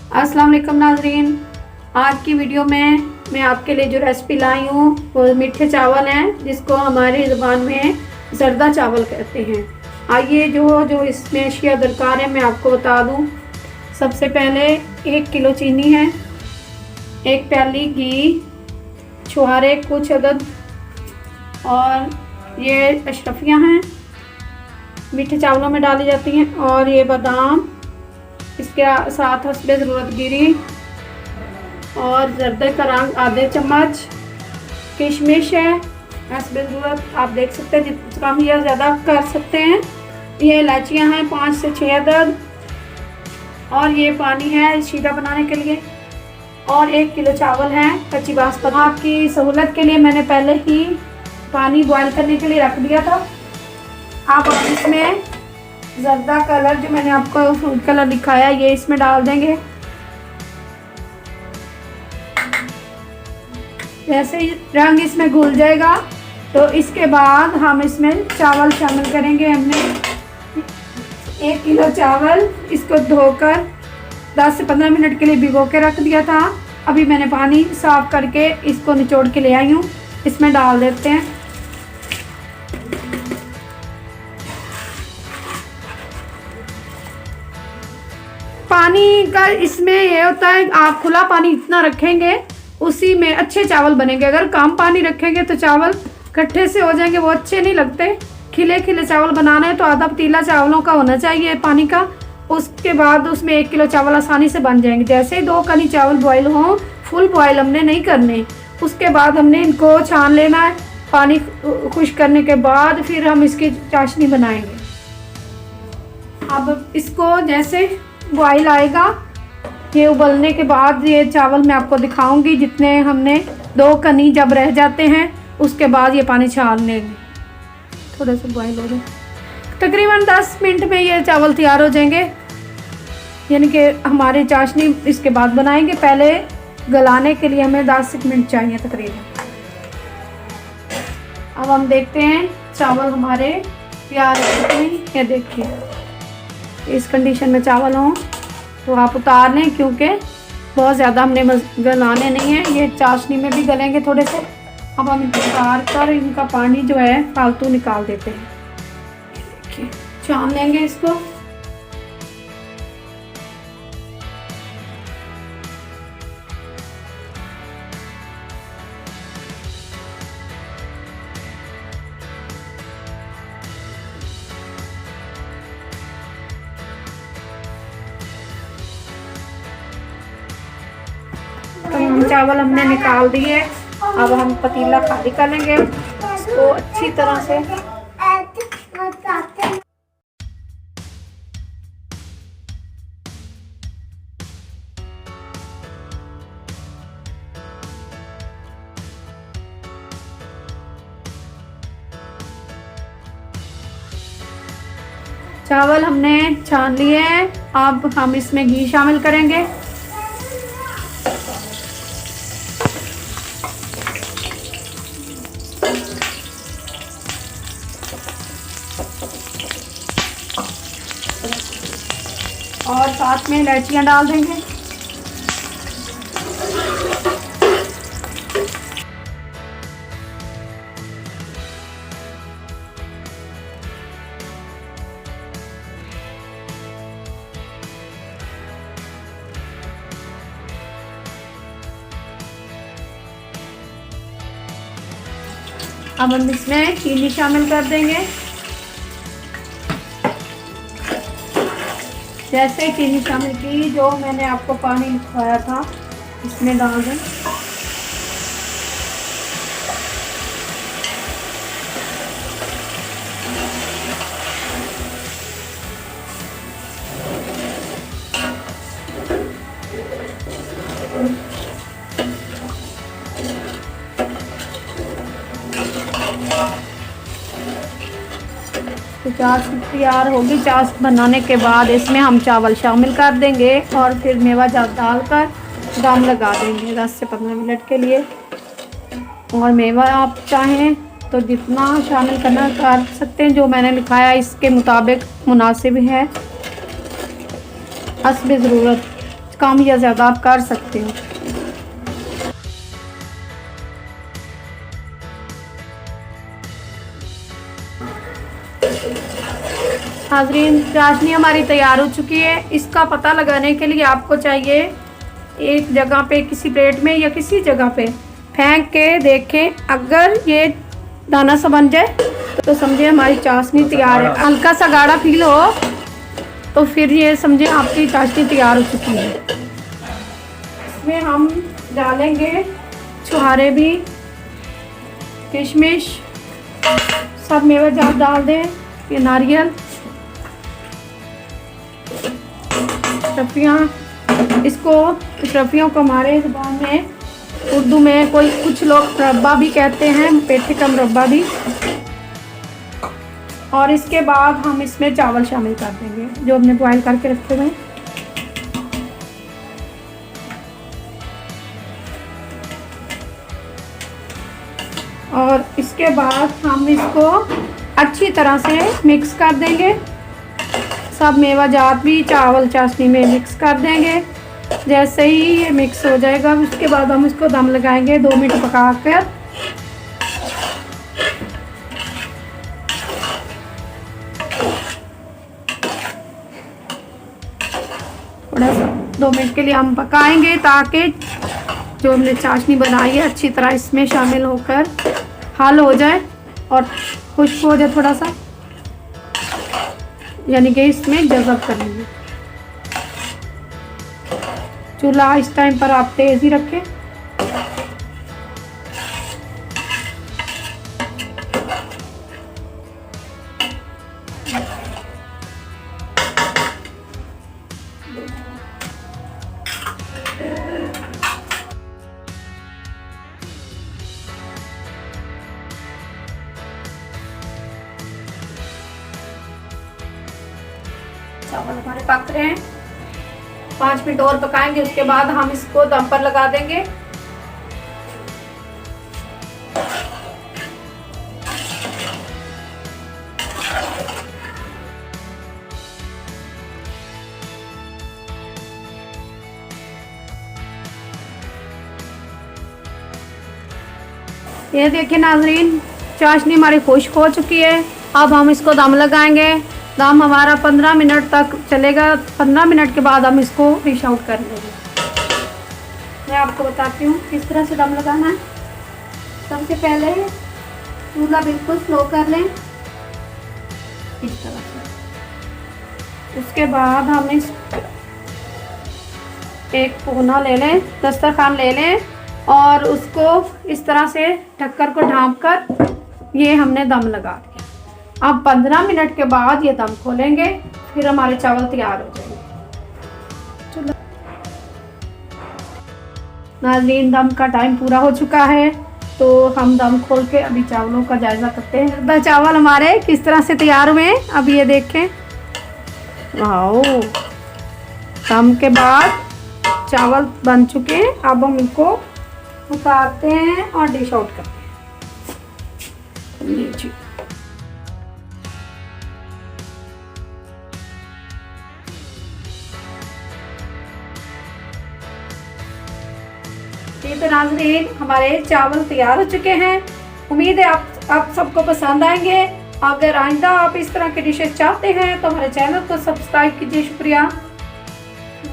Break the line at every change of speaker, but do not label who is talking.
अस्सलाम वालेकुम नाज़रीन। आज की वीडियो में मैं आपके लिए जो रेसिपी लाई हूँ वो मीठे चावल हैं, जिसको हमारी ज़ुबान में जर्दा चावल कहते हैं। आइए जो इसमें अशिया दरकार है मैं आपको बता दूँ। सबसे पहले 1 किलो चीनी है, 1 प्याली घी, छुहारे कुछ अदद, और ये अशरफियाँ हैं, मीठे चावलों में डाली जाती हैं, और ये बादाम, इसके साथ हस्बे ज़रूरत गिरी, और जर्दे का रंग आधे चम्मच, किशमिश है हस्बे ज़रूरत, आप देख सकते हैं जितना कम या ज़्यादा कर सकते हैं। ये इलायचियाँ हैं 5 से 6 अदद, और ये पानी है शीरा बनाने के लिए, और 1 किलो चावल है कच्ची बासमती। आपकी सहूलत के लिए मैंने पहले ही पानी बॉयल करने के लिए रख दिया था। आप इसमें जर्दा कलर जो मैंने आपको फूड कलर दिखाया ये इसमें डाल देंगे। जैसे ही रंग इसमें घुल जाएगा तो इसके बाद हम इसमें चावल शामिल करेंगे। हमने 1 किलो चावल इसको धोकर 10 से 15 मिनट के लिए भिगो के रख दिया था। अभी मैंने पानी साफ करके इसको निचोड़ के ले आई हूँ। इसमें डाल देते हैं। पानी का इसमें ये होता है, आप खुला पानी इतना रखेंगे उसी में अच्छे चावल बनेंगे। अगर कम पानी रखेंगे तो चावल इकट्ठे से हो जाएंगे, वो अच्छे नहीं लगते। खिले खिले चावल बनाना है तो आधा पतीला चावलों का होना चाहिए पानी का। उसके बाद उसमें 1 किलो चावल आसानी से बन जाएंगे। जैसे ही 2 कनी चावल बॉयल हों, फुल बॉयल हमने नहीं करने, उसके बाद हमने इनको छान लेना है। पानी खुश करने के बाद फिर हम इसकी चाशनी बनाएंगे। अब इसको जैसे बॉयल आएगा, ये उबलने के बाद ये चावल मैं आपको दिखाऊंगी। जितने हमने 2 कनी जब रह जाते हैं उसके बाद ये पानी छान लेंगे। थोड़ा सा बॉयल हो जाए, तकरीबन 10 मिनट में ये चावल तैयार हो जाएंगे। यानी कि हमारी चाशनी इसके बाद बनाएंगे। पहले गलाने के लिए हमें 10 मिनट चाहिए तकरीबन। अब हम देखते हैं चावल हमारे तैयार हो चुके हैं। ये देखिए इस कंडीशन में चावल हों तो आप उतार लें, क्योंकि बहुत ज़्यादा हमने गलाने नहीं है, ये चाशनी में भी गलेंगे थोड़े से। अब हम इनको उतार कर इनका पानी जो है फालतू निकाल देते हैं। देखिए छान लेंगे इसको। चावल हमने निकाल दिए। अब हम पतीला खाली करेंगे इसको अच्छी तरह से। चावल हमने छान लिए हैं। अब हम इसमें घी शामिल करेंगे। और साथ में इलायचियाँ डाल देंगे। अब हम इसमें चीनी शामिल कर देंगे। जैसे चीनी शामिल की, जो मैंने आपको पानी लिखवाया था इसमें डाल दें। तो चाश तैयार होगी। चाश बनाने के बाद इसमें हम चावल शामिल कर देंगे और फिर मेवा जात डालकर दम लगा देंगे 10 से 15 मिनट के लिए। और मेवा आप चाहें तो जितना शामिल करना कर सकते हैं, जो मैंने लिखाया इसके मुताबिक मुनासिब है। हस्बे ज़रूरत कम या ज़्यादा आप कर सकते हो। नाज़रीन, चाशनी हमारी तैयार हो चुकी है। इसका पता लगाने के लिए आपको चाहिए एक जगह पे, किसी प्लेट में या किसी जगह पे फेंक के देखें। अगर ये दाना सा बन जाए तो समझे हमारी चाशनी तैयार है। हल्का सा गाढ़ा फील हो तो फिर ये समझे आपकी चाशनी तैयार हो चुकी है। इसमें हम डालेंगे छुहारे भी, किशमिश, सब मेवे जात डाल दें, ये नारियल, अशरफियाँ। इसको अशरफियों को हमारे ज़ुबान में, उर्दू में कुछ लोग मुरब्बा भी कहते हैं, पेठे का मुरब्बा भी। और इसके बाद हम इसमें चावल शामिल कर देंगे जो हमने बॉयल करके रखे हुए हैं। और इसके बाद हम इसको अच्छी तरह से मिक्स कर देंगे। सब मेवा जात भी चावल चाशनी में मिक्स कर देंगे। जैसे ही ये मिक्स हो जाएगा उसके बाद हम इसको दम लगाएंगे 2 मिनट पका कर। थोड़ा सा 2 मिनट के लिए हम पकाएंगे ताकि जो हमने चाशनी बनाई है अच्छी तरह इसमें शामिल होकर हल हो जाए और खुश्क हो जाए थोड़ा सा, यानी कि इसमें जज़ब कर लेंगे। चूल्हा इस टाइम पर आप तेज़ ही रखें। चावल हमारे पक रहे हैं, 5 मिनट और पकाएंगे। उसके बाद हम इसको दम पर लगा देंगे। ये देखिए नाजरीन, चाशनी हमारी खुश्क हो चुकी है। अब हम इसको दम लगाएंगे। दम हमारा 15 मिनट तक चलेगा। 15 मिनट के बाद हम इसको डिश आउट कर लेंगे। मैं आपको बताती हूँ किस तरह से दम लगाना है। सबसे पहले चूल्हा बिल्कुल स्लो कर लें इस तरह से। उसके बाद हम इस एक कोना ले लें, दस्तरखान ले लें और उसको इस तरह से ढक्कन को ढाँप कर ये हमने दम लगा दिया। अब 15 मिनट के बाद ये दम खोलेंगे, फिर हमारे चावल तैयार हो जाएंगे। चलो नाज़रीन, दम का टाइम पूरा हो चुका है तो हम दम खोल के अभी चावलों का जायज़ा करते हैं। चावल हमारे किस तरह से तैयार हुए हैं अब ये देखें। वाओ, दम के बाद चावल बन चुके हैं। अब हम इनको उतारते हैं और डिश आउट करते हैं। लीजिए, तो नाज़रीन, हमारे चावल तैयार हो चुके हैं। उम्मीद है आप सबको पसंद आएंगे। अगर आइंदा आप इस तरह के डिशेस चाहते हैं तो हमारे चैनल को सब्सक्राइब कीजिए। शुक्रिया।